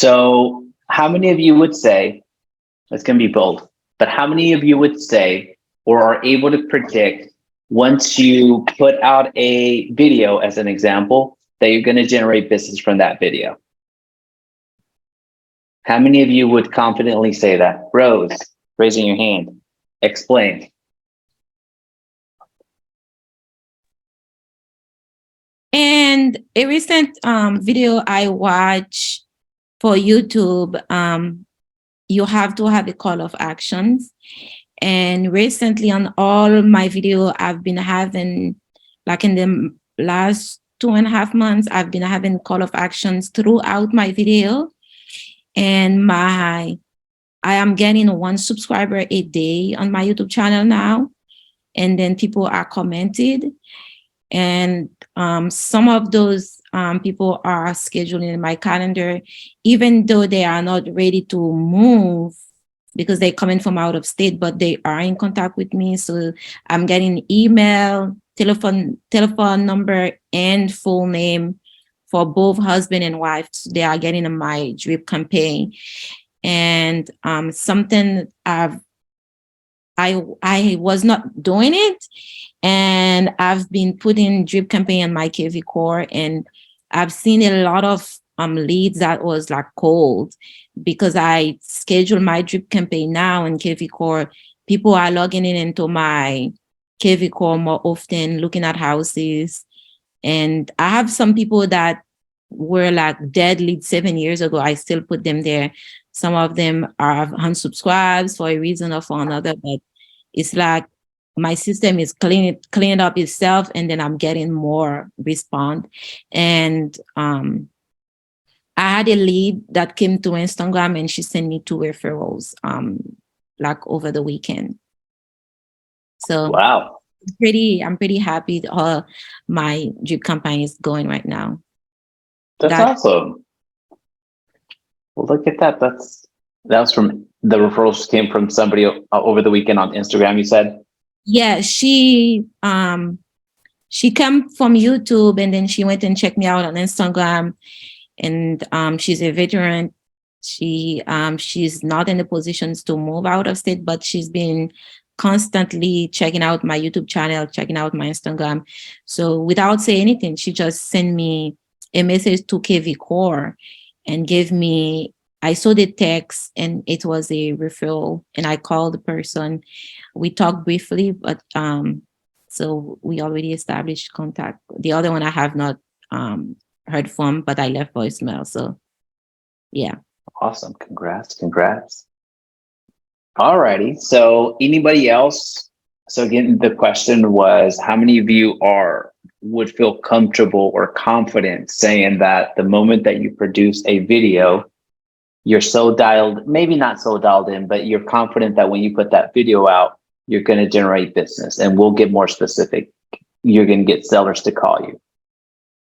So how many of you would say, it's going to be bold, but how many of you would say or are able to predict once you put out a video as an example that you're going to generate business from that video? How many of you would confidently say that? Rose, raising your hand. Explain. And a recent video I watched for YouTube, you have to have a call of actions. And recently on all my video, I've been having, like in the last 2.5 months, I've been having call of actions throughout my video. And I am getting 1 subscriber a day on my YouTube channel now. And then people are commented. And some of those people are scheduling in my calendar, even though they are not ready to move because they're coming from out of state, but they are in contact with me. So I'm getting email, telephone number, and full name for both husband and wife. So they are getting in my drip campaign. And something I was not doing it. And I've been putting drip campaign on my KV core, and I've seen a lot of leads that was like cold because I schedule my drip campaign now in KV core. People are logging in into my KV core more often, looking at houses. And I have some people that were like dead leads 7 years ago. I still put them there. Some of them are unsubscribed for a reason or for another, but it's like my system is cleaning up itself, and then I'm getting more response. And I had a lead that came to Instagram, and she sent me 2 referrals like over the weekend. So wow, I'm pretty happy how my drip campaign is going right now. that's awesome. Well, look at that. That was from the referrals came from somebody over the weekend on Instagram, you said? Yeah, she came from YouTube, and then she went and checked me out on Instagram. And she's a veteran. She's not in the positions to move out of state, but she's been constantly checking out my YouTube channel, checking out my Instagram. So without saying anything, she just sent me a message to KV Core and gave me, I saw the text and it was a referral, and I called the person. We talked briefly, but so we already established contact. The other one I have not heard from, but I left voicemail. So yeah. Awesome. Congrats. Alrighty. So anybody else? So again, the question was, how many of you would feel comfortable or confident saying that the moment that you produce a video, you're so dialed, maybe not so dialed in, but you're confident that when you put that video out, you're going to generate business? And we'll get more specific. You're going to get sellers to call you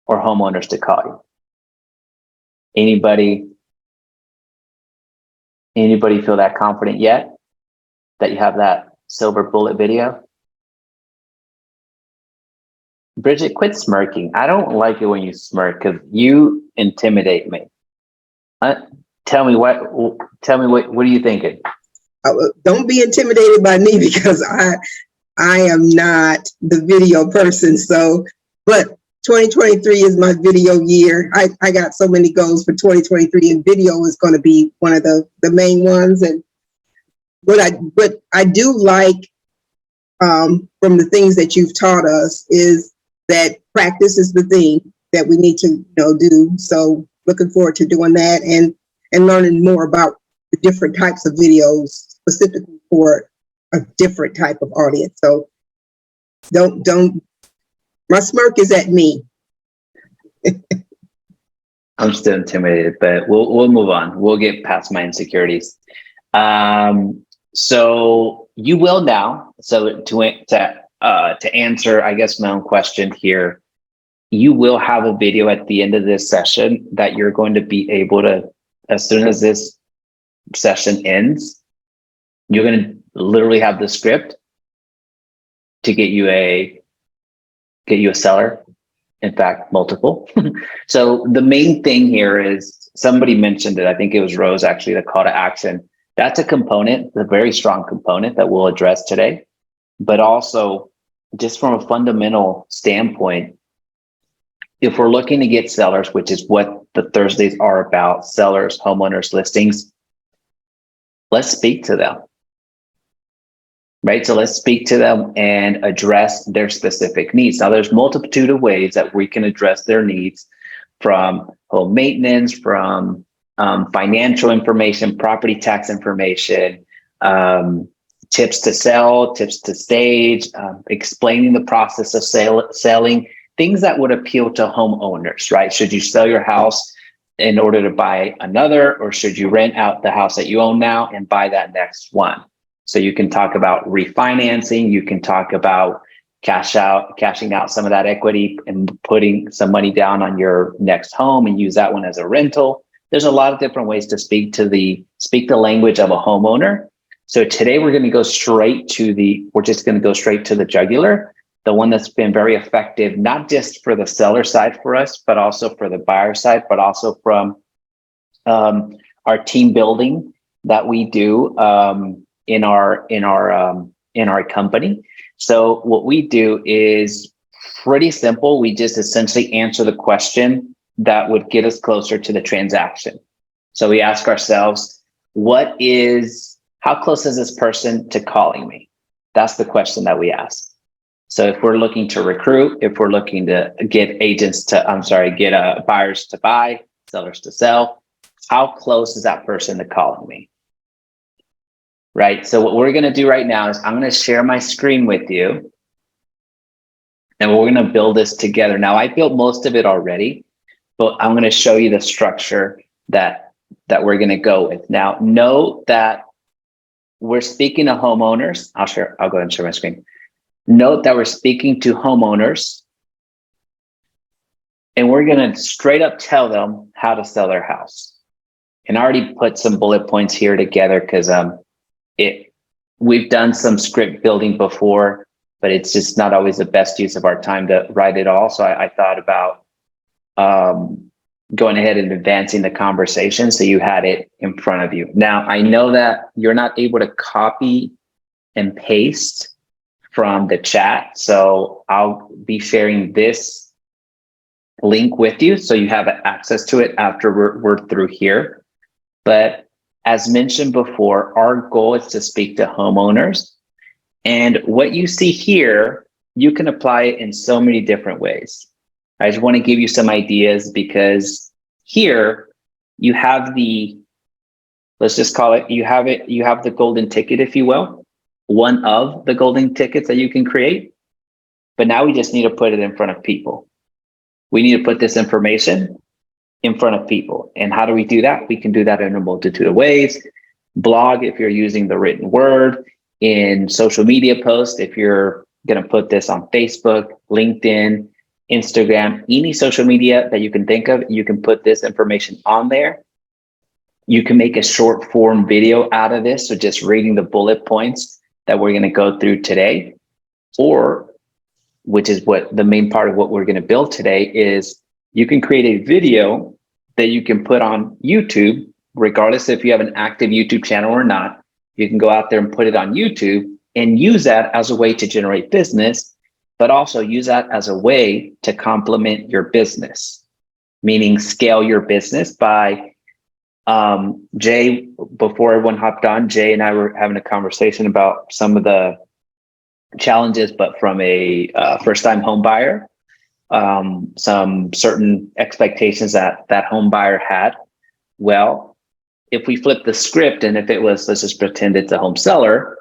or homeowners to call you. Anybody feel that confident yet that you have that silver bullet video? Bridget, quit smirking. I don't like it when you smirk because you intimidate me. Tell me what are you thinking? Don't be intimidated by me because I am not the video person. So, but 2023 is my video year. I got so many goals for 2023, and video is going to be one of the main ones. And what I do like from the things that you've taught us is that practice is the thing that we need to do. So looking forward to doing that and learning more about the different types of videos specifically for a different type of audience. So don't my smirk is at me. I'm still intimidated, but we'll move on. We'll get past my insecurities. So you will now. So to answer, I guess, my own question here, you will have a video at the end of this session that you're going to be able to, as soon as this session ends, you're going to literally have the script to get you a seller. In fact, multiple. So the main thing here is somebody mentioned it. I think it was Rose, actually, the call to action. That's a component, a very strong component that we'll address today. But also, just from a fundamental standpoint, if we're looking to get sellers, which is what the Thursdays are about, sellers, homeowners, listings, let's speak to them, right? So let's speak to them and address their specific needs. Now, there's multitude of ways that we can address their needs, from home maintenance, from financial information, property tax information, tips to sell, tips to stage, explaining the process of selling, things that would appeal to homeowners, right? Should you sell your house in order to buy another, or should you rent out the house that you own now and buy that next one? So you can talk about refinancing, you can talk about cashing out some of that equity and putting some money down on your next home and use that one as a rental. There's a lot of different ways to speak the language of a homeowner. So today we're going to go straight to the jugular, the one that's been very effective, not just for the seller side for us, but also for the buyer side, but also from our team building that we do in our company. So what we do is pretty simple. We just essentially answer the question that would get us closer to the transaction. So we ask ourselves, how close is this person to calling me? That's the question that we ask. So if we're looking to recruit, if we're looking to get buyers to buy, sellers to sell, how close is that person to calling me? Right. So what we're going to do right now is I'm going to share my screen with you, and we're going to build this together. Now, I built most of it already, but I'm going to show you the structure that we're going to go with. Now, note that we're speaking to homeowners. I'll go ahead and share my screen. Note that we're speaking to homeowners, and we're going to straight up tell them how to sell their house. And I already put some bullet points here together because we've done some script building before, but it's just not always the best use of our time to write it all. So I thought about going ahead and advancing the conversation so you had it in front of you. Now, I know that you're not able to copy and paste from the chat, so I'll be sharing this link with you so you have access to it after we're through here. But as mentioned before, our goal is to speak to homeowners. And what you see here, you can apply it in so many different ways. I just want to give you some ideas because here you have you have the golden ticket, if you will, one of the golden tickets that you can create. But now we just need to put it in front of people. We need to put this information in front of people. And how do we do that? We can do that in a multitude of ways. Blog, if you're using the written word, in social media posts, if you're going to put this on Facebook, LinkedIn, Instagram, any social media that you can think of, you can put this information on there. You can make a short form video out of this. So just reading the bullet points that we're going to go through today, or which is what the main part of what we're going to build today is, you can create a video that you can put on YouTube, regardless if you have an active YouTube channel or not. You can go out there and put it on YouTube and use that as a way to generate business, but also use that as a way to complement your business, meaning scale your business by Jay, before everyone hopped on, Jay and I were having a conversation about some of the challenges, but from a first-time home buyer, some certain expectations that home buyer had. Well, if we flip the script, and if it was, let's just pretend it's a home seller,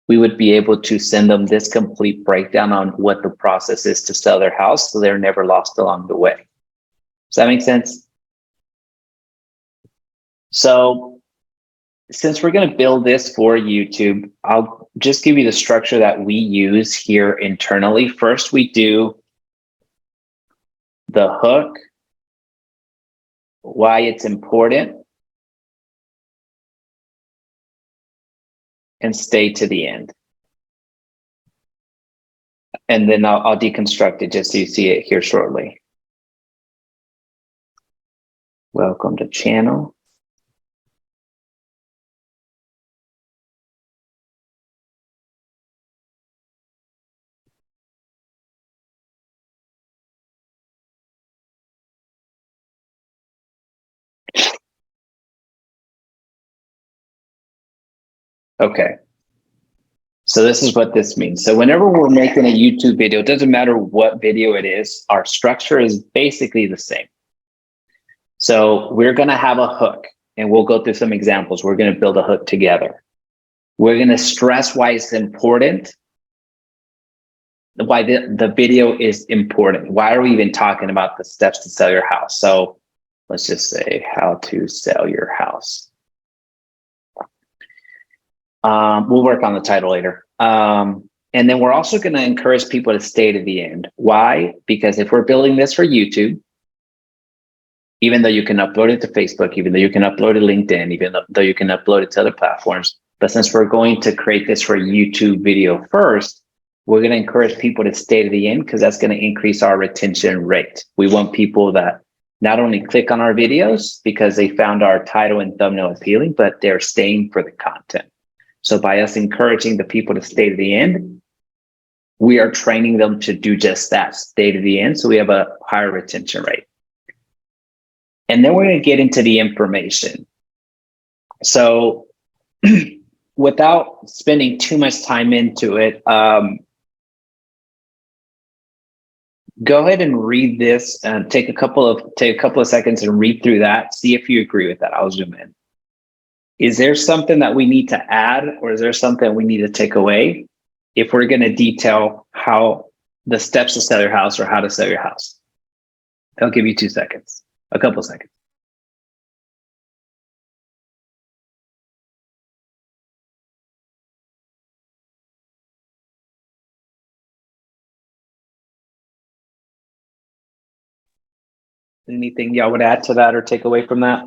we would be able to send them this complete breakdown on what the process is to sell their house, so they're never lost along the way. Does that make sense? So since we're going to build this for YouTube, I'll just give you the structure that we use here internally. First, we do the hook, why it's important, and stay to the end. And then I'll deconstruct it just so you see it here shortly. Welcome to channel. Okay. So this is what this means. So whenever we're making a YouTube video, it doesn't matter what video it is, our structure is basically the same. So we're going to have a hook, and we'll go through some examples. We're going to build a hook together. We're going to stress why it's important, why the video is important. Why are we even talking about the steps to sell your house? So let's just say how to sell your house. We'll work on the title later. And then we're also going to encourage people to stay to the end. Why? Because if we're building this for YouTube, even though you can upload it to Facebook, even though you can upload it to LinkedIn, even though you can upload it to other platforms, but since we're going to create this for YouTube video first, we're going to encourage people to stay to the end because that's going to increase our retention rate. We want people that not only click on our videos because they found our title and thumbnail appealing, but they're staying for the content. So by us encouraging the people to stay to the end, we are training them to do just that, stay to the end. So we have a higher retention rate. And then we're going to get into the information. So without spending too much time into it, go ahead and read this and take a couple of seconds and read through that. See if you agree with that. I'll zoom in. Is there something that we need to add, or is there something we need to take away if we're going to detail how the steps to sell your house or how to sell your house? I'll give you 2 seconds, a couple seconds. Anything y'all would add to that or take away from that?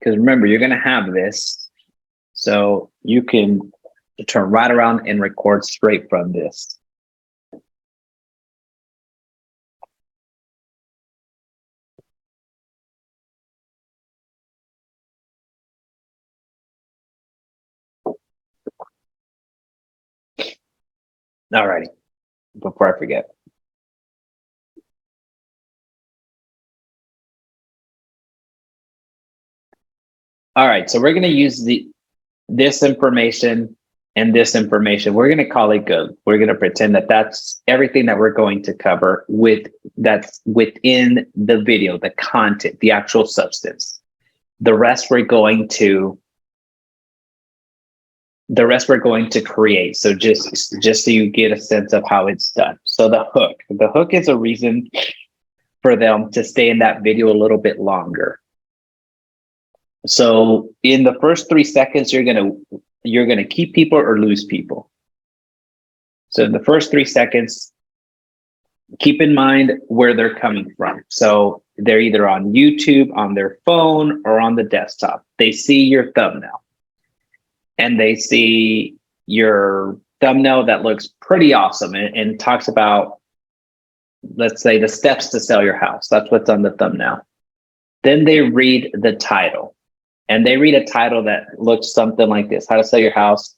Because remember, you're going to have this, so you can turn right around and record straight from this. All righty, before I forget. All right, so we're going to use this information and this information. We're going to call it good. We're going to pretend that that's everything that we're going to cover that's within the video, the content, the actual substance. The rest we're going to create. So just so you get a sense of how it's done. So the hook is a reason for them to stay in that video a little bit longer. So in the first 3 seconds, you're gonna keep people or lose people. So in the first 3 seconds, keep in mind where they're coming from. So they're either on YouTube, on their phone, or on the desktop. They see your thumbnail, and they see your thumbnail that looks pretty awesome and talks about, let's say, the steps to sell your house. That's what's on the thumbnail. Then they read the title. And they read a title that looks something like this: How to Sell Your House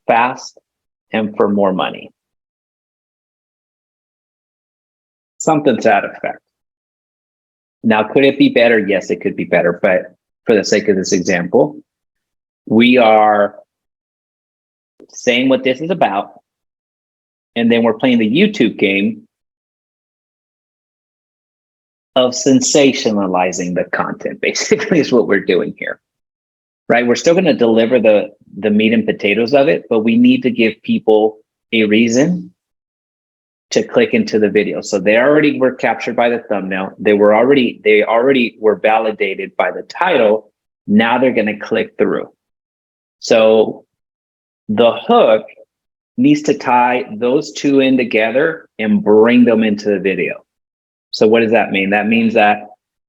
Fast and for More Money. Something to that effect. Now, could it be better? Yes, it could be better. But for the sake of this example, we are saying what this is about. And then we're playing the YouTube game of sensationalizing the content, basically, is what we're doing here, right? We're still going to deliver the meat and potatoes of it, but we need to give people a reason to click into the video. So they already were captured by the thumbnail. They already were validated by the title. Now they're going to click through. So the hook needs to tie those two in together and bring them into the video. So what does that mean? That means that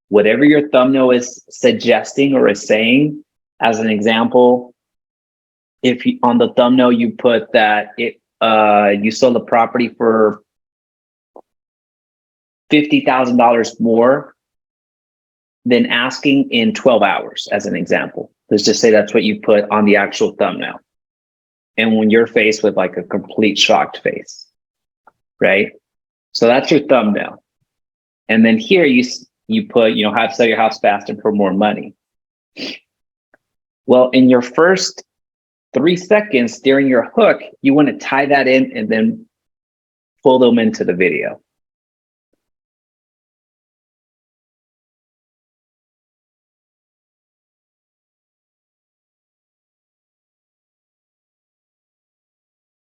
whatever your thumbnail is suggesting or is saying, as an example, if you, on the thumbnail you put that you sold the property for $50,000 more than asking in 12 hours, as an example. Let's just say that's what you put on the actual thumbnail. And when you're faced with like a complete shocked face, right? So that's your thumbnail. And then here you put, how to sell your house fast and for more money. Well, in your first 3 seconds during your hook, you want to tie that in and then pull them into the video.